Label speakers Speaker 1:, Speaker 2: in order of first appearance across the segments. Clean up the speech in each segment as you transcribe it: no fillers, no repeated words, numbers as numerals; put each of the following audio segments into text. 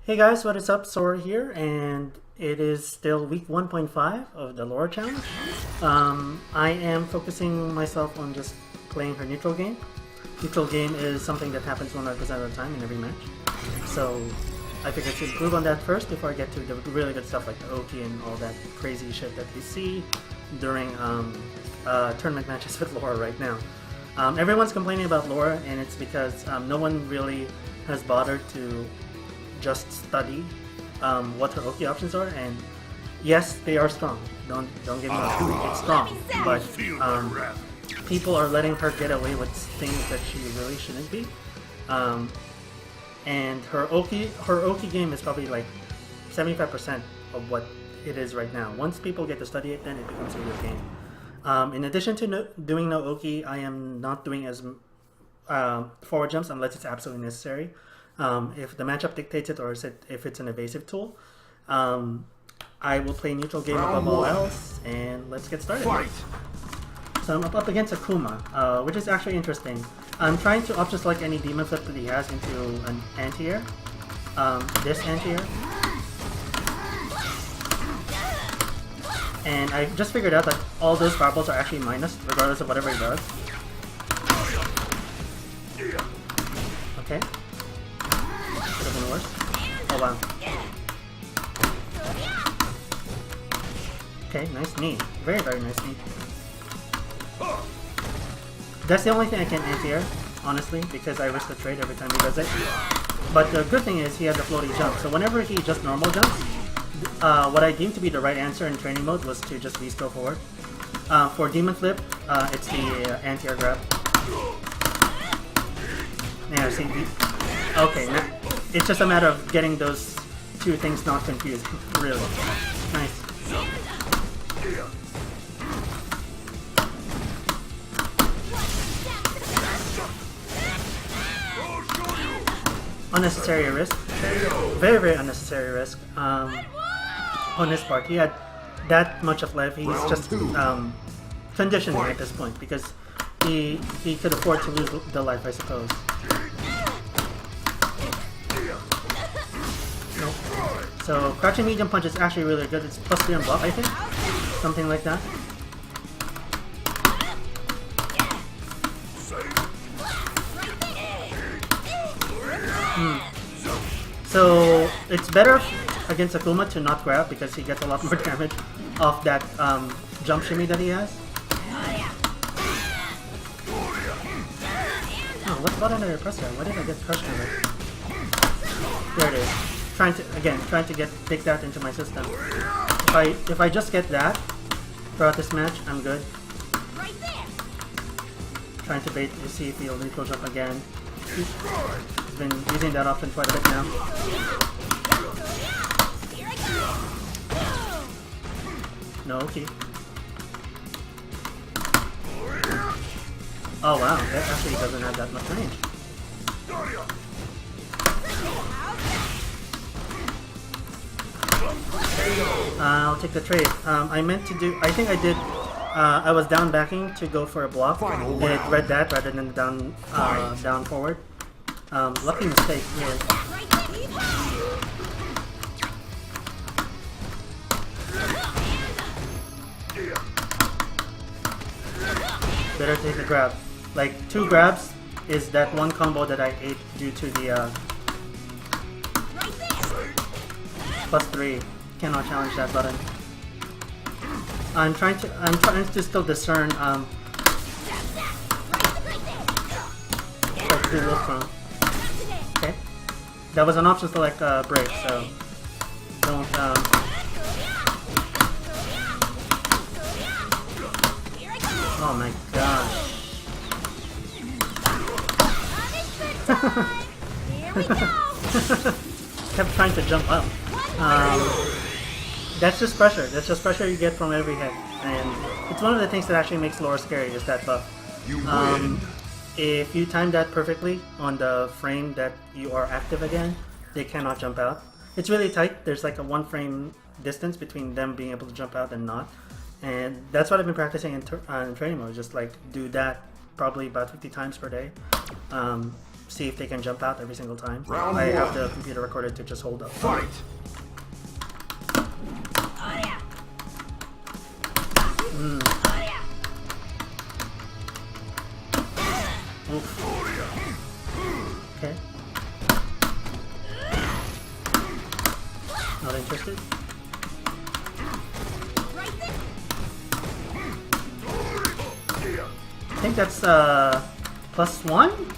Speaker 1: Hey guys, what is up? Sora here, and it is still week 1.5 of the lore challenge. I am focusing myself on just playing her neutral game. Neutral game is something that happens 100% of the time in every match. So I figured to improve on that first before I get to the really good stuff like the Oki and all that crazy shit that you see during tournament matches with lore right now. Everyone's complaining about lore, and it's because no one really has bothered to just study what her Oki options are, and yes, they are strong. Don't get me wrong, it's strong, but people are letting her get away with things that she really shouldn't be. And her Oki game is probably like 75% of what it is right now. Once people get to study it, then it becomes a real game. In addition to doing no Oki, I am not doing as forward jumps unless it's absolutely necessary. If the matchup dictates it, or if it's an evasive tool, I will play neutral game above all else, and let's get started. Fight. So I'm up against Akuma, which is actually interesting. I'm trying to option select any demon flip that he has into an anti-air. This anti-air. And I just figured out that all those fireballs are actually minus, regardless of whatever he does. Okay. Could have been worse. Oh wow. Okay, nice knee. Very, very nice knee. That's the only thing I can anti-air, honestly, because I risk the trade every time he does it. But the good thing is he has a floaty jump, so whenever he just normal jumps, what I deemed to be the right answer in training mode was to just V-scale forward. For Demon Flip, it's the anti-air grab. Yeah, see, okay, now, it's just a matter of getting those two things not confused. Really. Nice. Unnecessary risk. Very, very unnecessary risk. On his part, he had that much of life. He's just conditioning at this point because he could afford to lose the life, I suppose. Nope. So crouching medium punch is actually really good. It's +3 on block, I think, something like that. So it's better against Akuma to not grab because he gets a lot more damage off that jump shimmy that he has. Oh, what button did I press there? Why did I get crushed with it? There it is. Trying to take that into my system. If I just get that throughout this match, I'm good. Trying to bait to see if he'll neutral jump again. He's been using that option quite a bit now. No, okay. Oh wow, that actually doesn't have that much range. I'll take the trade. I think I did, I was down backing to go for a block. It read that rather than down forward. Lucky mistake here. Better take the grab. Like 2 grabs is that one combo that I ate due to the +3. Cannot challenge that button. I'm trying to still discern okay. That was an option select break, so don't oh my gosh. Kept trying to jump up. That's just pressure. That's just pressure you get from every hit. And it's one of the things that actually makes lore scary is that buff. If you time that perfectly on the frame that you are active again, they cannot jump out. It's really tight. There's like a 1 frame distance between them being able to jump out and not. And that's what I've been practicing in training mode. Just like do that probably about 50 times per day. see if they can jump out every single time.
Speaker 2: Round
Speaker 1: I have
Speaker 2: one.
Speaker 1: the computer recorded to just hold up.
Speaker 2: Fight!
Speaker 1: Oof. Okay. Not interested. I think that's +1,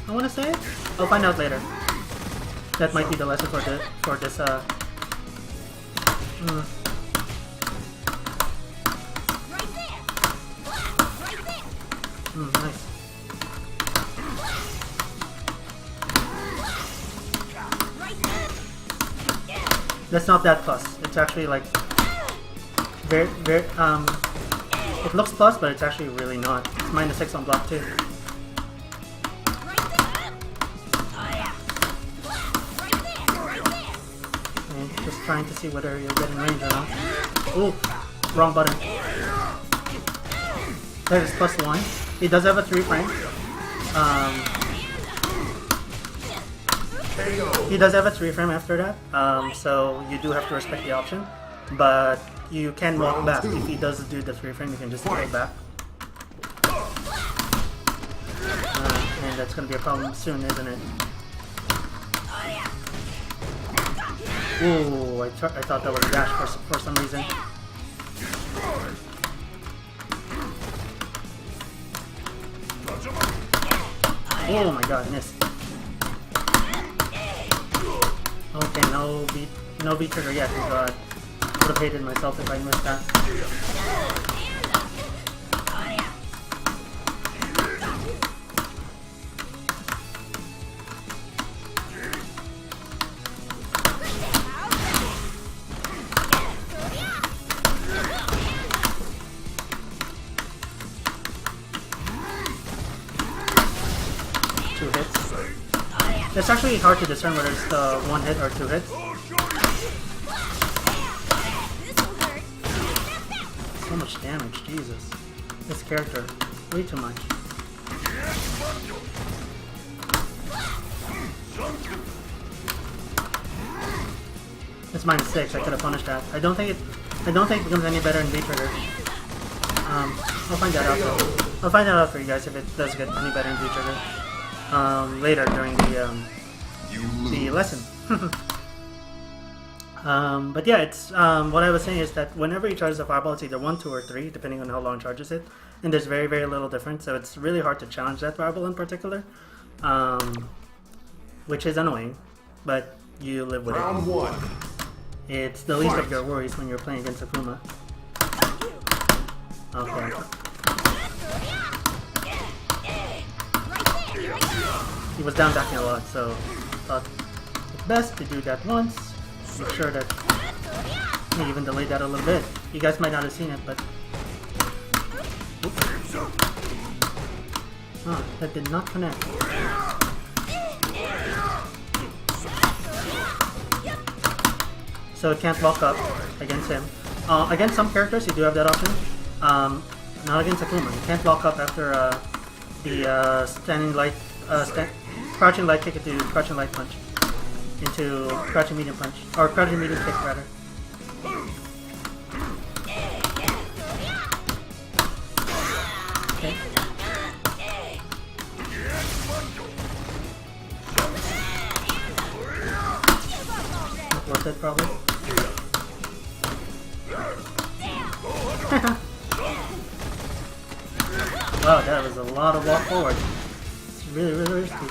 Speaker 1: I want to say. I'll find out later. That might be the lesson for this nice. That's not that plus. It's actually like very it looks plus, but it's actually really not. It's -6 on block 2. And just trying to see whether you'll get in range or not. Ooh, wrong button. That is +1. He does have a 3 frame. He does have a 3 frame after that, so you do have to respect the option. But you can walk back. If he does do the 3 frame, you can just go back. And that's going to be a problem soon, isn't it? Ooh, I thought that was a dash for some reason. Oh my god, missed. Okay, no beat trigger yet. Oh god. Would have hated myself if I missed that. Two hits. It's actually hard to discern whether it's the 1 hit or 2 hits. So much damage, Jesus. This character, way too much. It's -6. I could have punished that. I don't think it becomes any better in V-trigger. I'll find that out. I'll find that out for you guys if it does get any better in V-trigger. Later during the lesson. But yeah, it's what I was saying is that whenever he charges a fireball, it's either 1, 2, or 3, depending on how long he charges it, and there's very, very little difference. So it's really hard to challenge that fireball in particular, which is annoying, but you live with
Speaker 2: Round
Speaker 1: it.
Speaker 2: 1.
Speaker 1: It's the least of your worries when you're playing against Akuma. Okay. He was down backing a lot, so thought it's best to do that once. Make sure that he even delayed that a little bit. You guys might not have seen it, but that did not connect. So it can't walk up against him. Against some characters, you do have that option. Not against Akuma. You can't walk up after the crouching light kick into crouching light punch. Into crouching medium punch. Or crouching medium kick, rather. Okay. Not worth it, probably. Wow, that was a lot of walk forward. It's really, really risky.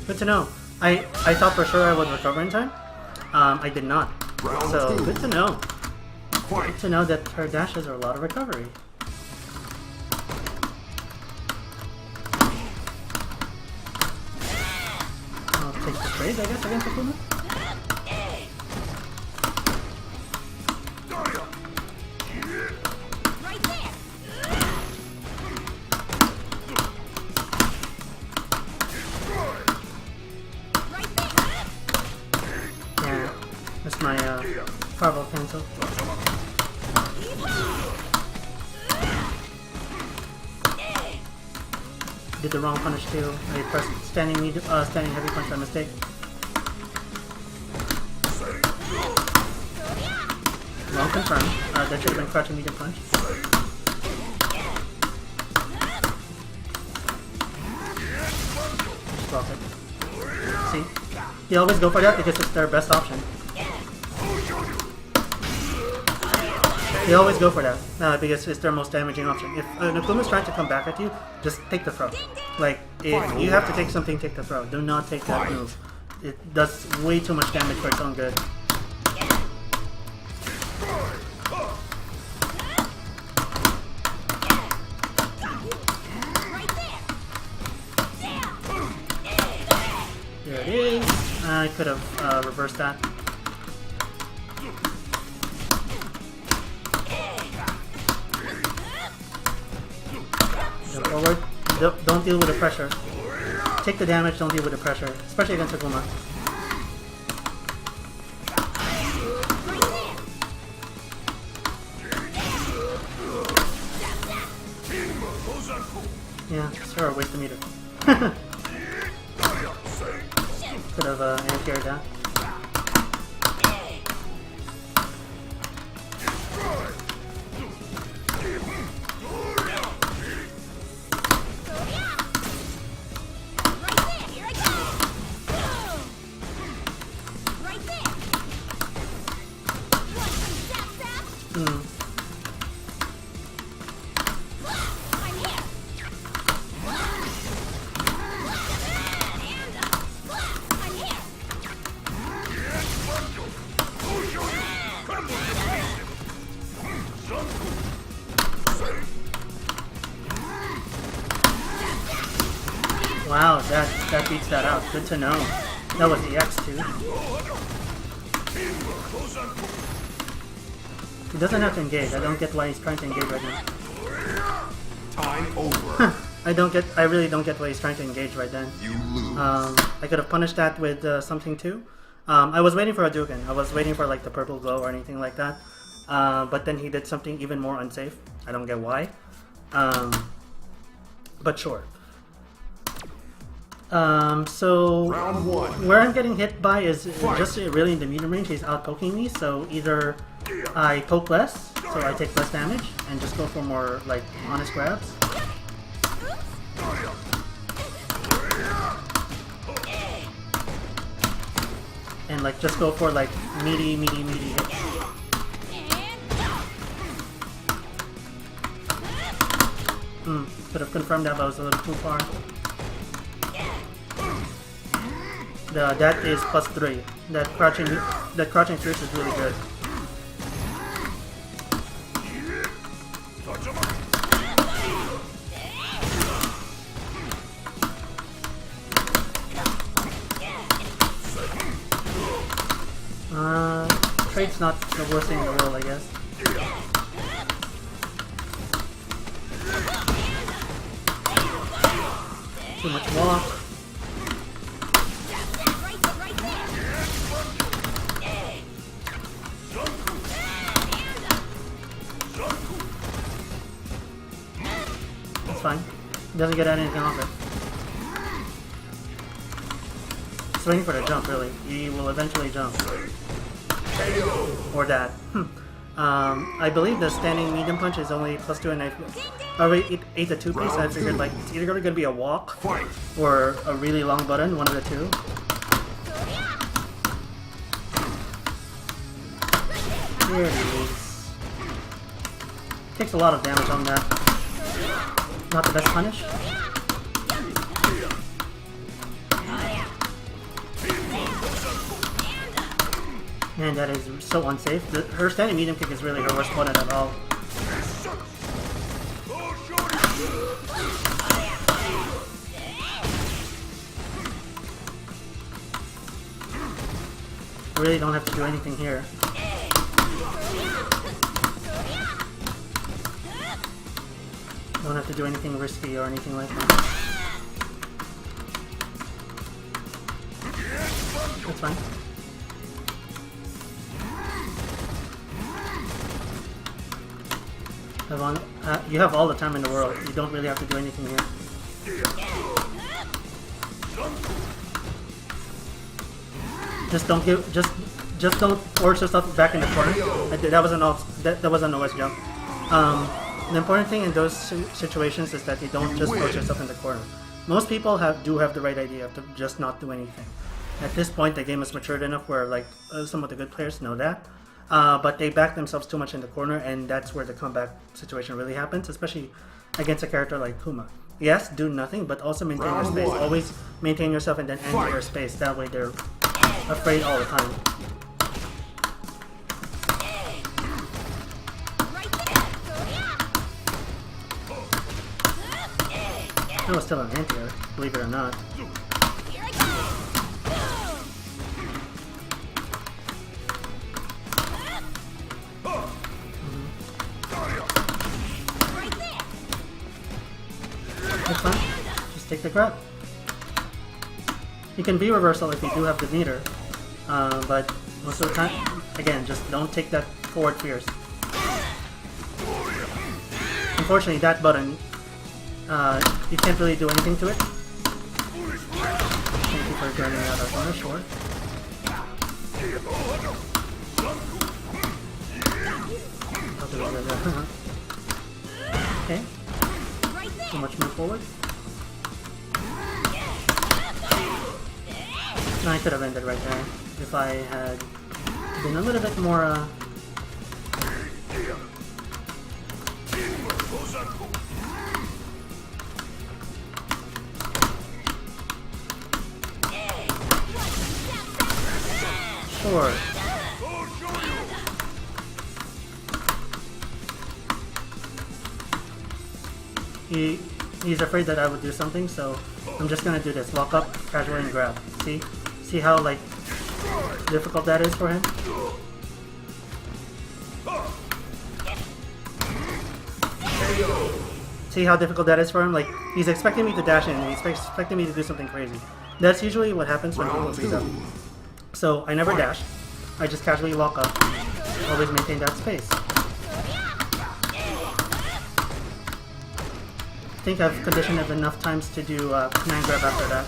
Speaker 1: Good to know. I thought for sure I would recover in time. I did not. So good to know. Good to know that her dashes are a lot of recovery. I'll take the trade, I guess, against Akuma. so. Did the wrong punish too. I pressed standing heavy punch by mistake. Wrong confirm. That should have been crouching medium punch. Just block it. See? You always go for that because it's their best option. They always go for that because it's their most damaging option. If an Akuma's trying to come back at you, just take the throw. Like, if you have to take something, take the throw. Do not take that move. It does way too much damage for its own good. There it is. I could have reversed that. Jump forward. Don't deal with the pressure. Take the damage, don't deal with the pressure. Especially against Akuma. Yeah, Sora, waste the meter. Could have anti-aired that. Wow, that beats that out. Good to know. That was the X too. He doesn't have to engage. I don't get why he's trying to engage right now.
Speaker 2: Time over.
Speaker 1: I really don't get why he's trying to engage right then.
Speaker 2: You lose.
Speaker 1: I could have punished that with something too. I was waiting for a Hadouken. I was waiting for like the purple glow or anything like that. But then he did something even more unsafe. I don't get why. But sure. So
Speaker 2: Round one.
Speaker 1: where I'm getting hit by is just really in the medium range. He's out poking me, so either I poke less, so I take less damage, and just go for more like honest grabs. And like just go for like meaty hits. Could have confirmed that, but I was a little too far. That is +3. That crouching fierce is really good. Trade's not the worst thing in the world, I guess. Too much walk. That's fine. Doesn't get anything off it. Just waiting for the jump, really. He will eventually jump. Or that. I believe the standing medium punch is only +2 and I already ate the 2 piece, so I figured like it's either going to be a walk or a really long button, one of the two. There it is. Takes a lot of damage on that. Not the best punish. Man, that is so unsafe. Her standing medium kick is really her worst opponent at all. Really don't have to do anything here. Don't have to do anything risky or anything like that. That's fine. You have all the time in the world. You don't really have to do anything here. Just don't force yourself back in the corner. That was an always jump. The important thing in those situations is that you don't just force yourself in the corner. Most people do have the right idea to just not do anything. At this point, the game is matured enough where like some of the good players know that. But they back themselves too much in the corner, and that's where the comeback situation really happens, especially against a character like Kuma. Yes, do nothing, but also maintain your space. Always maintain yourself and then enter your space. That way they're afraid all the time. That was still an anti-air, believe it or not. That's fine. Just take the grab. You can be reversal if you do have the meter, but most of the time, again, just don't take that forward fierce. Unfortunately, that button, you can't really do anything to it. Thank you for joining out our corner, sure. Okay. Too much move forward. No, I could have ended right there if I had been a little bit more. Sure. He's afraid that I would do something, so I'm just gonna do this. Walk up, casually, and grab. See how like difficult that is for him? See how difficult that is for him? Like, he's expecting me to dash in, and he's expecting me to do something crazy. That's usually what happens when people freeze up. So I never dash. I just casually walk up. Always maintain that space. I think I've conditioned it enough times to do command grab after that.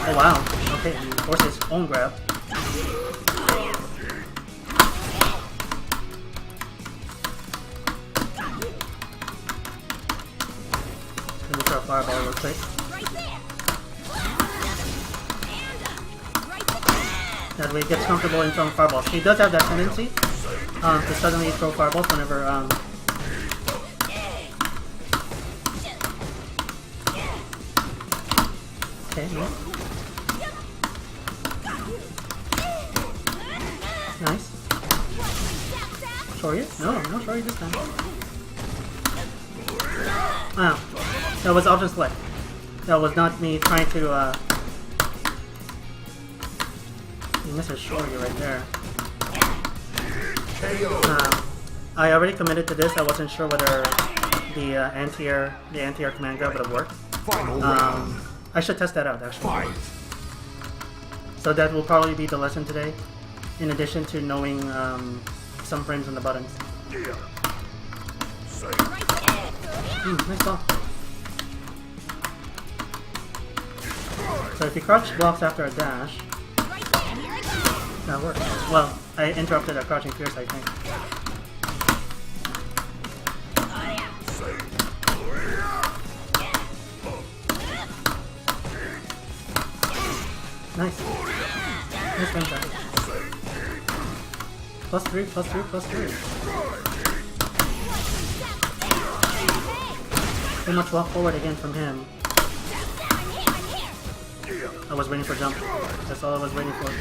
Speaker 1: Oh wow, okay, he forced his own grab. Let me try a fireball real quick. That way he gets comfortable in throwing fireballs. He does have that tendency to suddenly throw fireballs whenever okay, nice. Sorry? No sorry this time. Wow. That was option select. That was not me trying to you missed a shorty right there. I already committed to this. I wasn't sure whether the anti-air command grab would have worked. I should test that out actually. So that will probably be the lesson today, in addition to knowing some frames on the buttons. Nice ball. So if you crouch blocks after a dash, that works. Well, I interrupted a crouching fierce, I think. Nice. Nice range out. +3, +3, +3. Too much walk forward again from him. I was waiting for jump. That's all I was waiting for.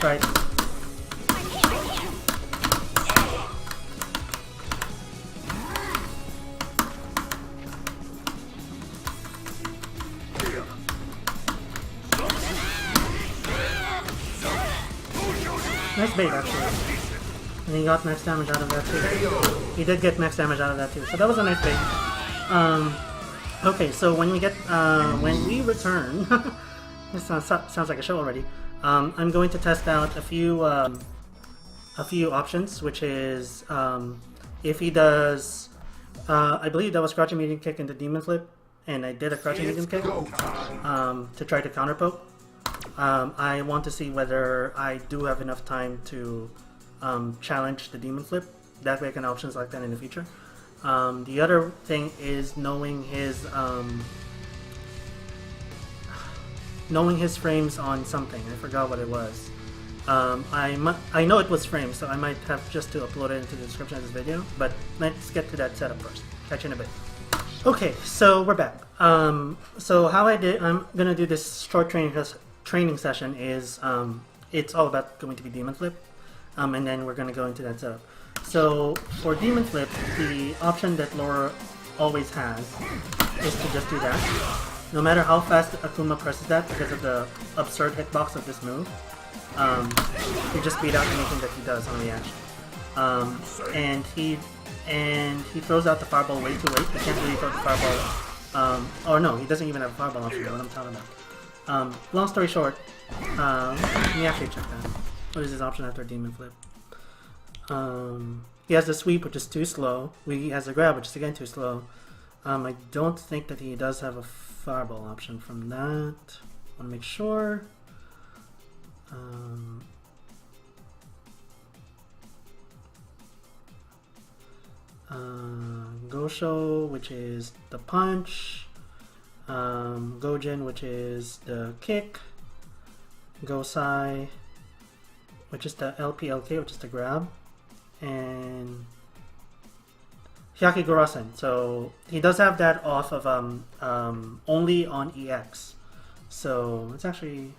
Speaker 1: Right. Nice bait, actually. And he got max damage out of that too. He did get max damage out of that too. So that was a nice bait. Okay, so when we return, this sounds like a show already. I'm going to test out a few options, which is if he does, I believe that was crouching medium kick into demon flip, and I did a crouching medium kick to try to counter poke. I want to see whether I do have enough time to challenge the demon flip. That way I can options like that in the future. The other thing is knowing his frames on something. I forgot what it was. I know it was frames, so I might have just to upload it into the description of this video. But let's get to that setup first. Catch you in a bit. Okay, so we're back. So how I'm gonna do this short training session is it's all about going to be demon flip, and then we're gonna go into that setup. So for demon flip, the option that Laura always has is to just do that. No matter how fast Akuma presses that, because of the absurd hitbox of this move, you just beat out anything that he does on reaction. And he throws out the fireball way too late. He can't really throw the fireball. Or no, he doesn't even have a fireball option. What I'm talking about. Long story short, let me actually check that. What is his option after demon flip? He has the sweep, which is too slow. He has the grab, which is again too slow. I don't think that he does have a fireball option from that. Want to make sure. Gosho, which is the punch. Gojin, which is the kick. Gosai, which is the LPLK, which is the grab. And Hyaki Gorosen. So he does have that off of only on EX. So it's actually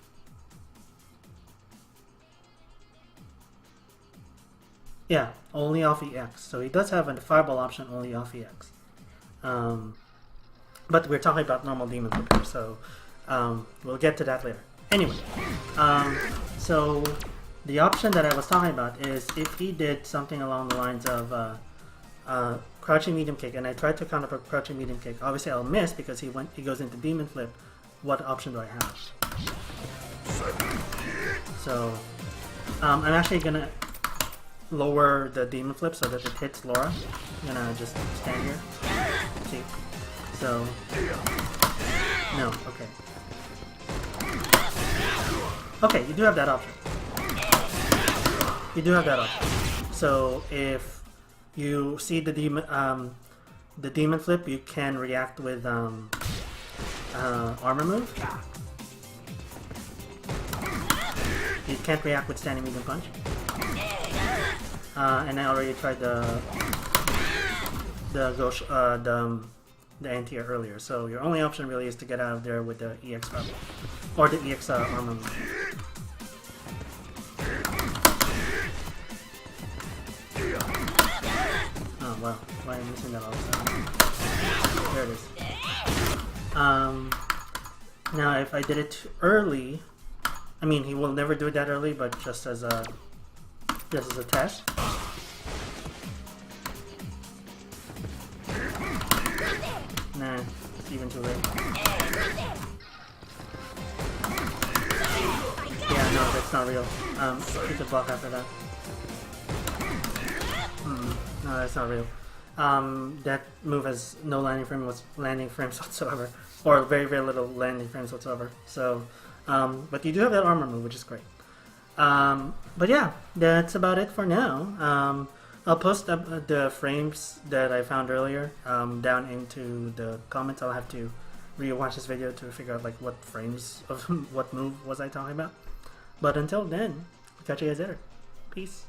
Speaker 1: only off EX. So he does have a fireball option only off EX. But we're talking about normal demon flip here, so we'll get to that later. Anyway, so the option that I was talking about is if he did something along the lines of crouching medium kick, and I tried to counter crouching medium kick. Obviously, I'll miss because he goes into demon flip. What option do I have? So I'm actually gonna lower the demon flip so that it hits Laura. I'm gonna just stand here. See? So no, okay. Okay, you do have that option. You do have that option. So if you see the demon flip, you can react with armor move. You can't react with standing medium punch. And I already tried the anti-air earlier. So your only option really is to get out of there with the EX level or the EX armor move. Oh wow, why am I missing that all of a sudden? There it is. Now if I did it too early, I mean he will never do it that early, but just as a test. Nah, it's even too late. Yeah, no, that's not real. You could block after that. No, that's not real. That move has no landing frames whatsoever, or very, very little landing frames whatsoever. So, but you do have that armor move, which is great. But yeah, that's about it for now. I'll post the frames that I found earlier down into the comments. I'll have to rewatch this video to figure out like what frames of what move was I talking about. But until then, I'll catch you guys later. Peace.